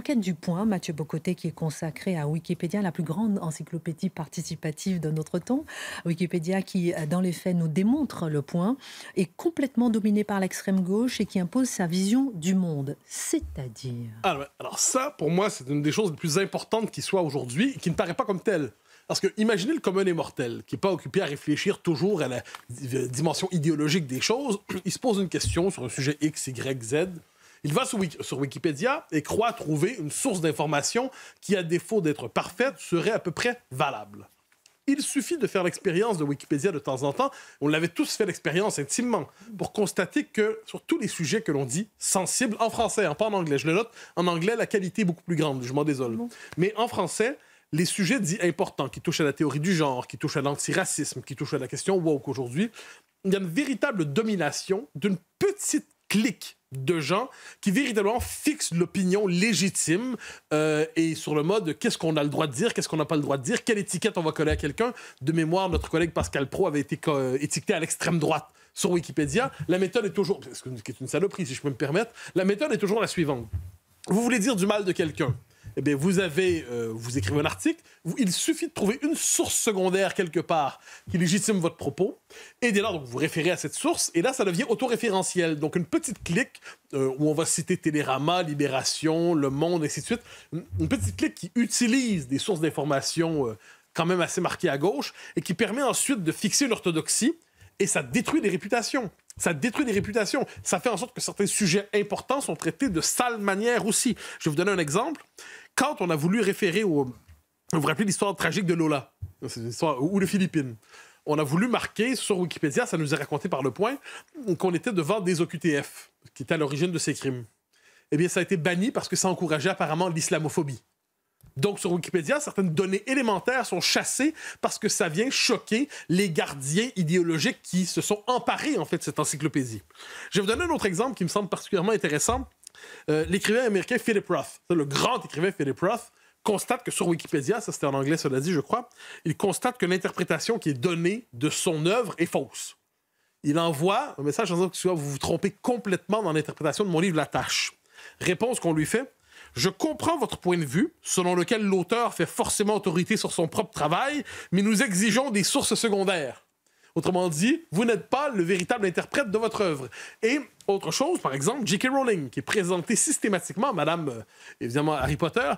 enquête du Point, Mathieu Bocoté, qui est consacré à Wikipédia, la plus grande encyclopédie participative de notre temps. Wikipédia qui, dans les faits, nous démontre le Point, est complètement dominé par l'extrême gauche et qui impose sa vision du monde. C'est-à-dire... Alors ça, pour moi, c'est une des choses les plus importantes qui soit aujourd'hui et qui ne paraît pas comme telle. Parce que imaginez le commun des mortels, qui n'est pas occupé à réfléchir toujours à la dimension idéologique des choses. Il se pose une question sur un sujet X, Y, Z. Il va sur Wikipédia et croit trouver une source d'information qui, à défaut d'être parfaite, serait à peu près valable. Il suffit de faire l'expérience de Wikipédia de temps en temps. On l'avait tous fait l'expérience intimement pour constater que sur tous les sujets que l'on dit sensibles, en français, hein, pas en anglais, je le note, en anglais, la qualité est beaucoup plus grande, je m'en désole. Mais en français, les sujets dits importants, qui touchent à la théorie du genre, qui touchent à l'antiracisme, qui touchent à la question woke aujourd'hui, il y a une véritable domination d'une petite clique de gens qui véritablement fixent l'opinion légitime et sur le mode qu'est-ce qu'on a le droit de dire, qu'est-ce qu'on n'a pas le droit de dire, quelle étiquette on va coller à quelqu'un. De mémoire, notre collègue Pascal Praud avait été étiqueté à l'extrême droite sur Wikipédia. La méthode est toujours, ce qui est une saloperie si je peux me permettre, la méthode est toujours la suivante. Vous voulez dire du mal de quelqu'un, eh bien, vous écrivez un article, il suffit de trouver une source secondaire quelque part qui légitime votre propos, et dès lors, donc, vous référez à cette source, et là, ça devient autoréférentiel. Donc, une petite clique où on va citer Télérama, Libération, Le Monde, ainsi de suite. Une petite clique qui utilise des sources d'information quand même assez marquées à gauche, et qui permet ensuite de fixer une orthodoxie, et ça détruit des réputations. Ça détruit des réputations. Ça fait en sorte que certains sujets importants sont traités de sale manière aussi. Je vais vous donner un exemple. Quand on a voulu référer au... Vous vous rappelez l'histoire tragique de Lola, c'est une histoire... ou les Philippines. On a voulu marquer sur Wikipédia, ça nous est raconté par Le Point, qu'on était devant des OQTF, qui étaient à l'origine de ces crimes. Eh bien, ça a été banni parce que ça encourageait apparemment l'islamophobie. Donc, sur Wikipédia, certaines données élémentaires sont chassées parce que ça vient choquer les gardiens idéologiques qui se sont emparés, en fait, de cette encyclopédie. Je vais vous donner un autre exemple qui me semble particulièrement intéressant. L'écrivain américain Philip Roth, le grand écrivain Philip Roth, constate que sur Wikipédia, ça c'était en anglais, cela dit, je crois, il constate que l'interprétation qui est donnée de son œuvre est fausse. Il envoie un message en disant que vous vous trompez complètement dans l'interprétation de mon livre La Tâche. Réponse qu'on lui fait: je comprends votre point de vue, selon lequel l'auteur fait forcément autorité sur son propre travail, mais nous exigeons des sources secondaires. Autrement dit, vous n'êtes pas le véritable interprète de votre œuvre. Et autre chose, par exemple, J.K. Rowling, qui est présentée systématiquement, Madame, évidemment, Harry Potter,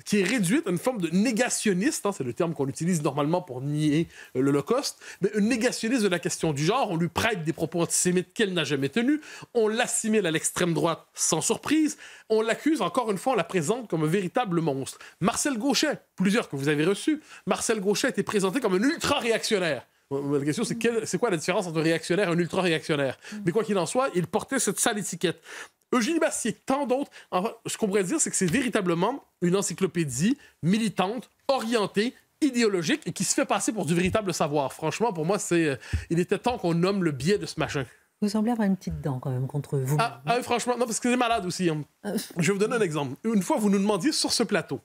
qui est réduite à une forme de négationniste, hein, c'est le terme qu'on utilise normalement pour nier l'Holocauste, mais une négationniste de la question du genre. On lui prête des propos antisémites qu'elle n'a jamais tenus, on l'assimile à l'extrême droite sans surprise, on l'accuse, encore une fois, on la présente comme un véritable monstre. Marcel Gauchet, plusieurs que vous avez reçus, Marcel Gauchet a été présenté comme un ultra-réactionnaire. La question, c'est quoi la différence entre un réactionnaire et un ultra-réactionnaire? Mais quoi qu'il en soit, il portait cette sale étiquette. Eugénie Bastier, tant d'autres. Enfin, ce qu'on pourrait dire, c'est que c'est véritablement une encyclopédie militante, orientée, idéologique et qui se fait passer pour du véritable savoir. Franchement, pour moi, il était temps qu'on nomme le biais de ce machin. Vous semblez avoir une petite dent quand même contre vous. Franchement, non, parce que c'est malade aussi. Hein. Je vais vous donner un exemple. Une fois, vous nous demandiez sur ce plateau,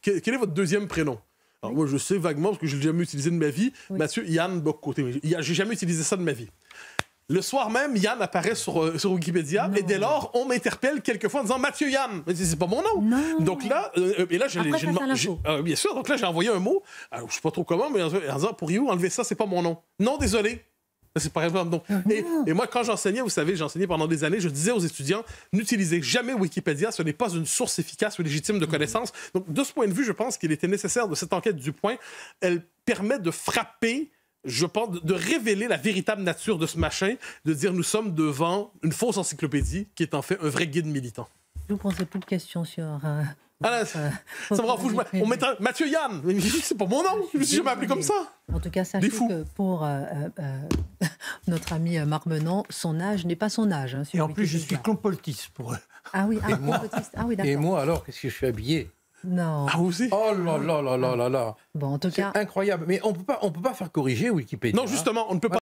quel est votre deuxième prénom? Alors, moi, je sais vaguement, parce que je l'ai jamais utilisé de ma vie, Mathieu Yann Bocoté. J'ai jamais utilisé ça de ma vie. Le soir même, Yann apparaît sur Wikipédia, et dès lors, on m'interpelle quelquefois en disant Mathieu Yann. Mais c'est pas mon nom. Non. Donc là, bien sûr, donc là, j'ai envoyé un mot, je sais pas trop comment, mais en disant pourriez-vous enlever ça, c'est pas mon nom. Non, désolé. C'est pas grave. Donc. Et moi, quand j'enseignais, vous savez, j'enseignais pendant des années, je disais aux étudiants, n'utilisez jamais Wikipédia, ce n'est pas une source efficace ou légitime de connaissances. Donc, de ce point de vue, je pense qu'il était nécessaire de cette enquête du Point. Elle permet de frapper, je pense, de révéler la véritable nature de ce machin, de dire nous sommes devant une fausse encyclopédie qui est en fait un vrai guide militant. Je ne vous posez plus de questions sur... ça me rend fou. On met Mathieu Yann. C'est pas mon nom. Je me suis jamais appelé comme ça. En tout cas, sachez que pour notre ami Marc Menon, son âge n'est pas son âge. Hein, et en plus, je suis complottiste pour eux. Ah oui, complotiste. Ah oui, d'accord. Et moi, alors, qu'est-ce que je suis habillé? Non. Ah, vous aussi? Oh là là là là là là. Bon, en tout cas... C'est incroyable. Mais on peut pas faire corriger Wikipédia. Non, justement, on ne peut pas.